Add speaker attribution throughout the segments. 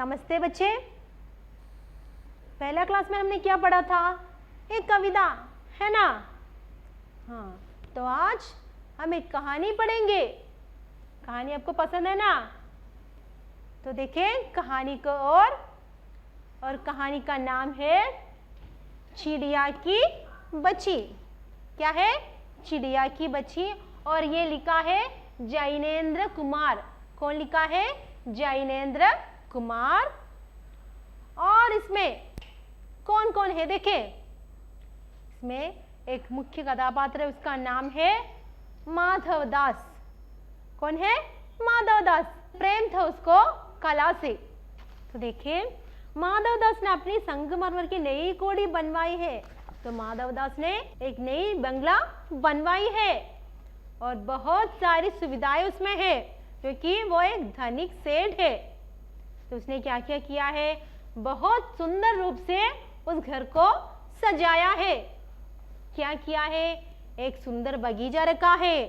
Speaker 1: नमस्ते बच्चे। पहला क्लास में हमने क्या पढ़ा था? एक कविता, है ना? हाँ, तो आज हम एक कहानी पढ़ेंगे। कहानी आपको पसंद है ना? तो देखें कहानी को। और कहानी का नाम है चिड़िया की बच्ची। क्या है? चिड़िया की बच्ची। और ये लिखा है जैनेन्द्र कुमार। कौन लिखा है? जैनेन्द्र कुमार। और इसमें कौन कौन है देखें। इसमें एक मुख्य कथापात्र है, उसका नाम है माधव दास। कौन है? माधव दास। प्रेम था उसको कला से। तो देखिए माधव दास ने अपनी संगमरमर की नई कोड़ी बनवाई है। तो माधव दास ने एक नई बंगला बनवाई है और बहुत सारी सुविधाएं उसमें है क्योंकि वो एक धनिक सेठ है। तो उसने क्या क्या किया है? बहुत सुंदर रूप से उस घर को सजाया है। क्या किया है? एक सुंदर बगीचा रखा है।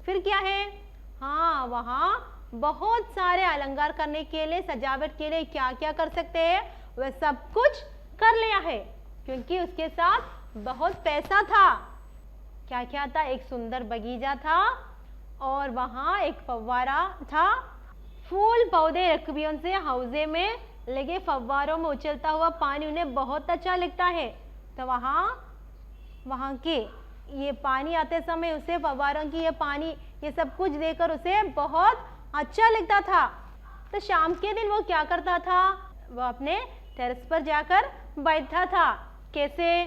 Speaker 1: फिर क्या है? हाँ, वहाँ बहुत सारे अलंकार करने के लिए, सजावट के लिए क्या क्या कर सकते हैं वह सब कुछ कर लिया है क्योंकि उसके साथ बहुत पैसा था। क्या क्या था? एक सुंदर बगीचा था और वहाँ एक फव्वारा था। फूल पौधे रकबियों से हौजे में लगे फव्वारों में उछलता हुआ पानी उन्हें बहुत अच्छा लगता है। तो वहाँ के ये पानी आते समय उसे फव्वारों की ये पानी ये सब कुछ देकर उसे बहुत अच्छा लगता था। तो शाम के दिन वो क्या करता था? वो अपने टेरेस पर जाकर बैठता था। कैसे?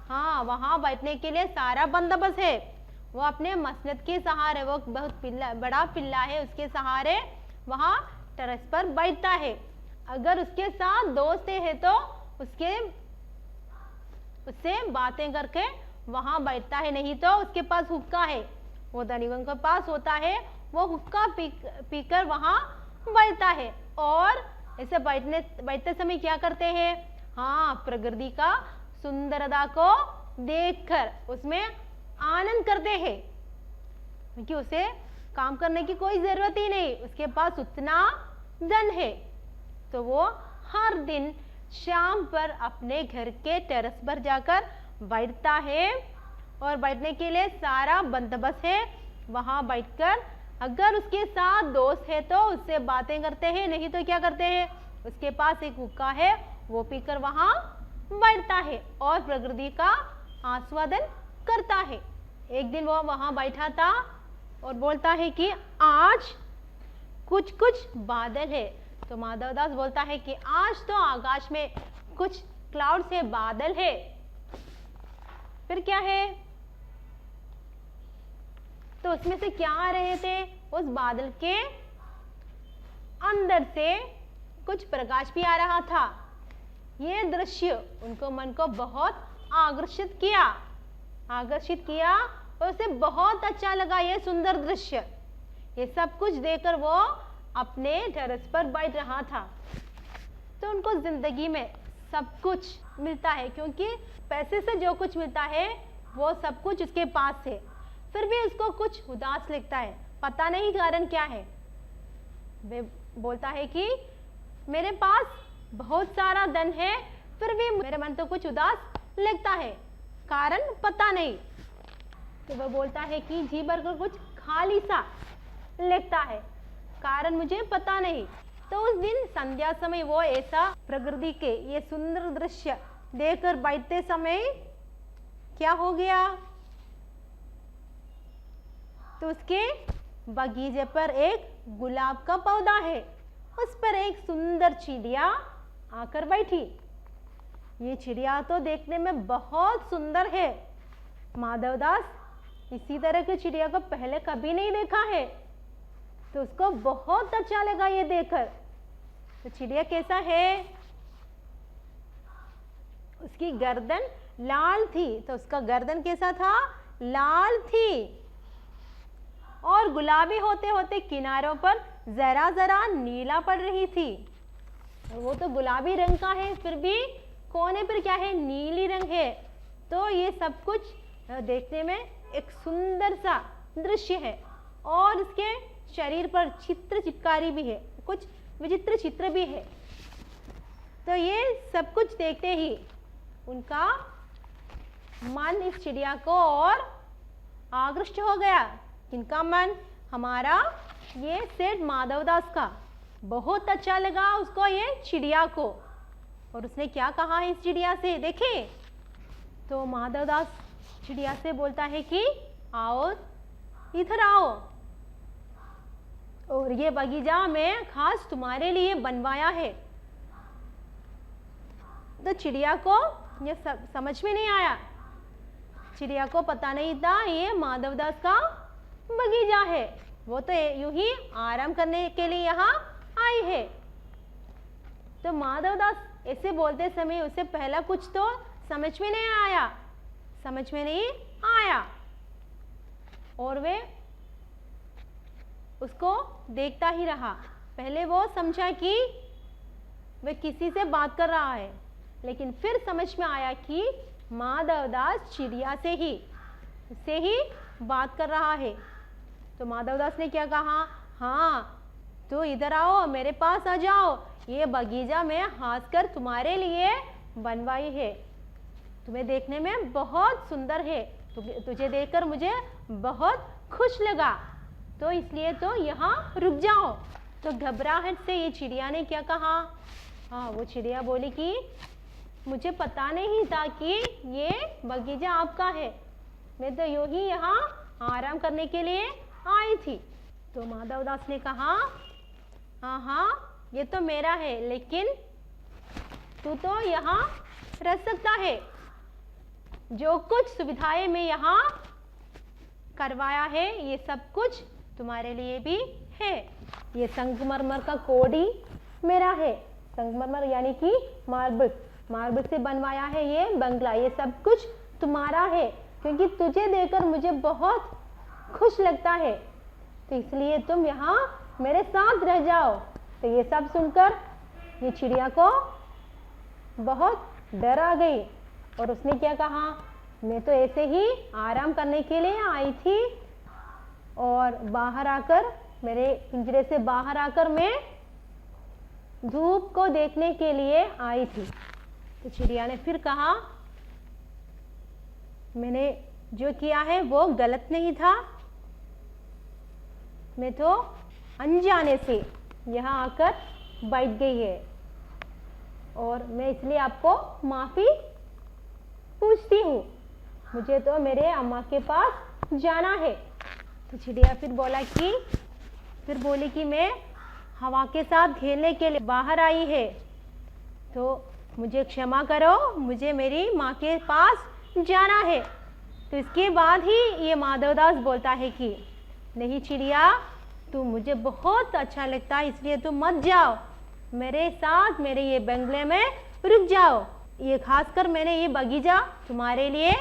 Speaker 1: हाँ, वहाँ बैठने के लिए सारा बंदोबस्त है। वो अपने मसनद के सहारे, वो बहुत बड़ा पिल्ला है, उसके सहारे वहाँ टेरेस पर बैठता है। अगर उसके साथ दोस्त है तो उससे बातें करके वहाँ बैठता है, नहीं तो उसके पास हुक्का है, वो धनिकों के पास होता है, वो हुक्का पीकर वहाँ बैठता है। और ऐसे बैठते समय क्या करते हैं? हाँ, प्रकृति का सुंदरता को देखकर उसमें आनंद करते हैं क्योंकि उसे काम करने की कोई जरूरत ही नहीं, उसके पास उतना धन है। तो वो हर दिन शाम पर अपने घर के टेरेस पर जाकर बैठता है और बैठने के लिए सारा बंदोबस्त है। वहाँ बैठकर अगर उसके साथ दोस्त है तो उससे बातें करते हैं, नहीं तो क्या करते हैं? उसके पास एक हुक्का है, वो पीकर वहाँ बैठता है और प्रकृति का आस्वादन करता है। एक दिन वो वहाँ बैठा था और बोलता है कि आज कुछ कुछ बादल है। तो माधव दास बोलता है कि आज तो आकाश में कुछ क्लाउड से बादल है। फिर क्या है? तो उसमें से क्या आ रहे थे? उस बादल के अंदर से कुछ प्रकाश भी आ रहा था। ये दृश्य उनको मन को बहुत आकर्षित किया और उसे बहुत अच्छा लगा ये सुंदर दृश्य। ये सब कुछ देखकर वो अपने टेरेस पर बैठ रहा था। तो उनको जिंदगी में सब कुछ मिलता है क्योंकि पैसे से जो कुछ मिलता है वो सब कुछ उसके पास है। फिर भी उसको कुछ उदास लगता है, पता नहीं कारण क्या है। वे बोलता है कि मेरे पास बहुत सारा धन है फिर भी मेरे मन तो कुछ उदास लगता है, कारण पता नहीं। तो वह बोलता है कि जी भर कर कुछ खाली सा लगता है, कारण मुझे पता नहीं। तो उस दिन संध्या समय वो ऐसा प्रकृति के ये सुंदर दृश्य देखकर बैठते समय क्या हो गया? तो उसके बगीचे पर एक गुलाब का पौधा है, उस पर एक सुंदर चिड़िया आकर बैठी। ये चिड़िया तो देखने में बहुत सुंदर है। माधव दास इसी तरह की चिड़िया को पहले कभी नहीं देखा है, तो उसको बहुत अच्छा लगा ये देखकर। तो चिड़िया कैसा है? उसकी गर्दन लाल थी। तो उसका गर्दन कैसा था? लाल थी और गुलाबी होते होते किनारों पर जरा जरा नीला पड़ रही थी। और वो तो गुलाबी रंग का है, फिर भी कोने पर क्या है? नीली रंग है। तो ये सब कुछ देखने में एक सुंदर सा दृश्य है और इसके शरीर पर चित्र चिपकारी भी है, कुछ विचित्र चित्र भी है। तो ये सब कुछ देखते ही उनका मन इस चिड़िया को और आकृष्ट हो गया। किनका मन? हमारा ये सेठ माधवदास का। बहुत अच्छा लगा उसको ये चिड़िया को। और उसने क्या कहा है इस चिड़िया से, देखें। तो माधवदास चिड़िया से बोलता है कि आओ, इधर आओ, और ये बगीचा मैं खास तुम्हारे लिए बनवाया है। तो चिड़िया को ये समझ में नहीं आया। चिड़िया को पता नहीं था ये माधवदास का बगीचा है। वो तो यूं ही आराम करने के लिए यहाँ आई है। तो माधवदास ऐसे बोलते समय उसे पहला कुछ तो समझ में नहीं आया और वे उसको देखता ही रहा। पहले वो समझा कि वे किसी से बात कर रहा है, लेकिन फिर समझ में आया कि माधवदास चिड़िया से ही बात कर रहा है। तो माधवदास ने क्या कहा, हाँ तो इधर आओ, मेरे पास आ जाओ, ये बगीचा मैं हाथ कर तुम्हारे लिए बनवाई है। तुम्हें देखने में बहुत सुंदर है, तुझे देखकर मुझे बहुत खुश लगा, तो इसलिए तो यहाँ रुक जाओ। तो घबराहट से ये चिड़िया ने क्या कहा, हाँ वो चिड़िया बोली कि मुझे पता नहीं था कि ये बगीचा आपका है, मैं तो यूं ही यहाँ आराम करने के लिए आई थी। तो माधवदास ने कहा, हाँ ये तो मेरा है, लेकिन तू तो यहाँ रह सकता है। जो कुछ सुविधाएं मैं यहाँ करवाया है ये सब कुछ तुम्हारे लिए भी है। ये संगमरमर का कोडी मेरा है। संगमरमर यानी कि मार्बल से बनवाया है ये बंगला, ये सब कुछ तुम्हारा है, क्योंकि तुझे देखकर मुझे बहुत खुश लगता है, तो इसलिए तुम यहाँ मेरे साथ रह जाओ। तो ये सब सुनकर ये चिड़िया को बहुत डर आ गई और उसने क्या कहा, मैं तो ऐसे ही आराम करने के लिए आई थी और बाहर आकर, मेरे पिंजरे से बाहर आकर मैं धूप को देखने के लिए आई थी। तो चिड़िया ने फिर कहा, मैंने जो किया है वो गलत नहीं था, मैं तो अनजाने से यहाँ आकर बैठ गई है और मैं इसलिए आपको माफ़ी पूछती हूँ, मुझे तो मेरे अम्मा के पास जाना है। तो चिड़िया फिर बोली कि मैं हवा के साथ खेलने के लिए बाहर आई है, तो मुझे क्षमा करो, मुझे मेरी माँ के पास जाना है। तो इसके बाद ही ये माधवदास बोलता है कि नहीं चिड़िया, तू मुझे बहुत अच्छा लगता है, इसलिए तुम मत जाओ, मेरे साथ मेरे ये बंगले में रुक जाओ। ये खासकर मैंने ये बगीचा तुम्हारे लिए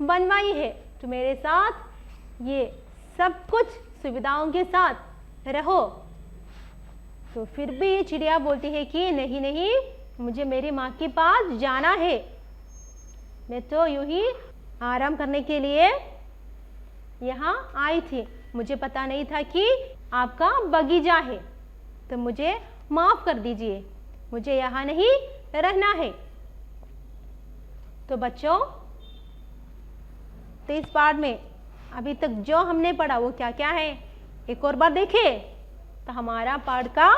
Speaker 1: बनवाई है, तो मेरे साथ ये सब कुछ सुविधाओं के साथ रहो। तो फिर भी ये चिड़िया बोलती है कि नहीं, मुझे मेरी माँ के पास जाना है, मैं तो यूं ही आराम करने के लिए यहाँ आई थी, मुझे पता नहीं था कि आपका बगीचा है, तो मुझे माफ़ कर दीजिए, मुझे यहाँ नहीं रहना है। तो बच्चों, तो इस पाठ में अभी तक जो हमने पढ़ा वो क्या क्या है, एक और बार देखें। तो हमारा पाठ का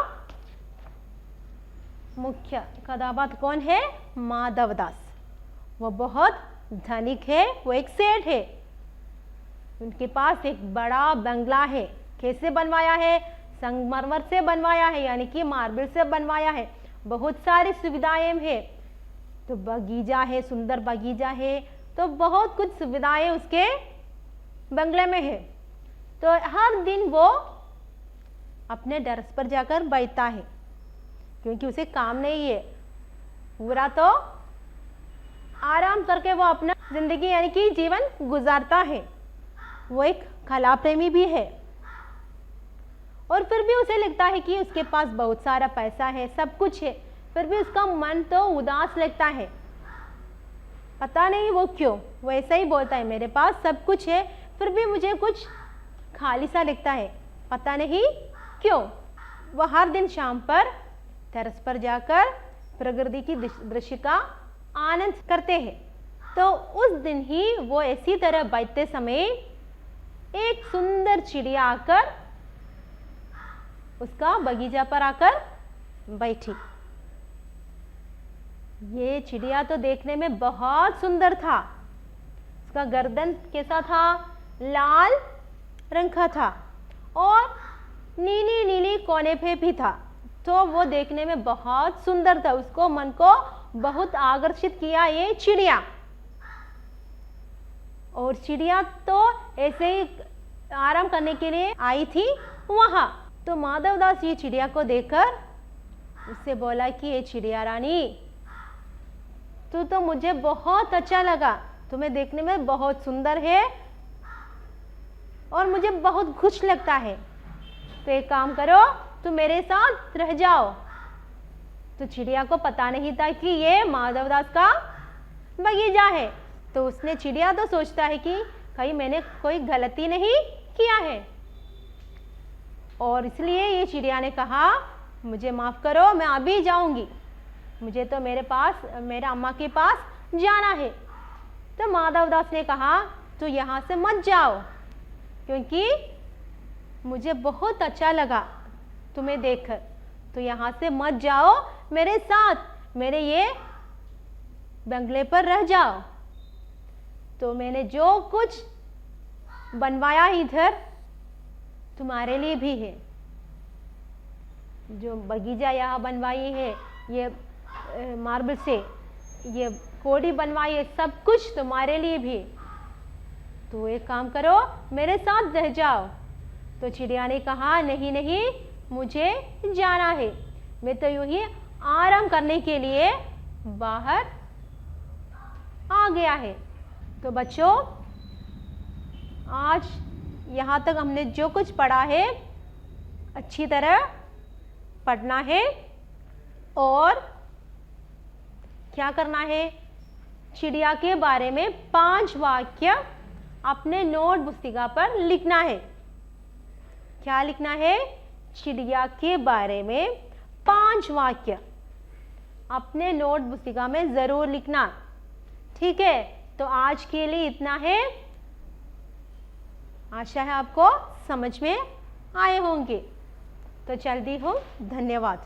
Speaker 1: मुख्य कथापात्र कौन है? माधवदास। वो बहुत धनिक है, वो एक सेठ है, उनके पास एक बड़ा बंगला है। कैसे बनवाया है? संगमरमर से बनवाया है, यानी कि मार्बल से बनवाया है। बहुत सारी सुविधाएं हैं, तो बगीचा है, सुंदर बगीचा है, तो बहुत कुछ सुविधाएं उसके बंगले में है। तो हर दिन वो अपने टेरेस पर जाकर बैठता है, क्योंकि उसे काम नहीं है, पूरा तो आराम करके वो अपना जिंदगी यानी कि जीवन गुजारता है। वो एक कला प्रेमी भी है, और फिर भी उसे लगता है कि उसके पास बहुत सारा पैसा है, सब कुछ है, फिर भी उसका मन तो उदास लगता है। पता नहीं वो क्यों, वो ऐसा ही बोलता है, मेरे पास सब कुछ है, फिर भी मुझे कुछ खाली सा लगता है, पता नहीं क्यों। वह हर दिन शाम पर टेरेस पर जाकर प्रकृति की दृश्य का आनंद करते हैं। तो उस दिन ही वो ऐसी तरह बैठते समय एक सुंदर चिड़िया आकर उसका बगीचा पर आकर बैठी। ये चिड़िया तो देखने में बहुत सुंदर था। उसका गर्दन कैसा था? लाल रंग का था और नीली नीली कोने पे भी था। तो वो देखने में बहुत सुंदर था। उसको मन को बहुत आकर्षित किया ये चिड़िया। और चिड़िया तो ऐसे ही आराम करने के लिए आई थी वहां। तो माधवदास ये चिड़िया को देखकर उससे बोला कि ये चिड़िया रानी, तू तो मुझे बहुत अच्छा लगा, तुम्हें देखने में बहुत सुंदर है और मुझे बहुत खुश लगता है। तो एक काम करो, तुम मेरे साथ रह जाओ। तो चिड़िया को पता नहीं था कि ये माधवदास का बगीचा है। तो उसने, चिड़िया तो सोचता है कि कहीं मैंने कोई गलती नहीं किया है, और इसलिए ये चिड़िया ने कहा मुझे माफ करो, मैं अभी जाऊंगी, मुझे तो मेरे अम्मा के पास जाना है। तो माधवदास ने कहा तो यहाँ से मत जाओ, क्योंकि मुझे बहुत अच्छा लगा तुम्हें देखकर। तो यहाँ से मत जाओ, मेरे साथ मेरे ये बंगले पर रह जाओ। तो मैंने जो कुछ बनवाया इधर तुम्हारे लिए भी है। जो बगीचा यहाँ बनवाई है, ये मार्बल से ये कोडी बनवाई है, सब कुछ तुम्हारे लिए भी। तो एक काम करो, मेरे साथ रह जाओ। तो चिड़िया ने कहा नहीं नहीं, मुझे जाना है, मैं तो यूं ही आराम करने के लिए बाहर आ गया है। तो बच्चों, आज यहाँ तक हमने जो कुछ पढ़ा है अच्छी तरह पढ़ना है और क्या करना है, चिड़िया के बारे में 5 वाक्य अपने नोट पुस्तिका पर लिखना है। क्या लिखना है? चिड़िया के बारे में 5 वाक्य अपने नोट पुस्तिका में जरूर लिखना। ठीक है, तो आज के लिए इतना है। आशा है आपको समझ में आए होंगे। तो चलती हूँ, धन्यवाद।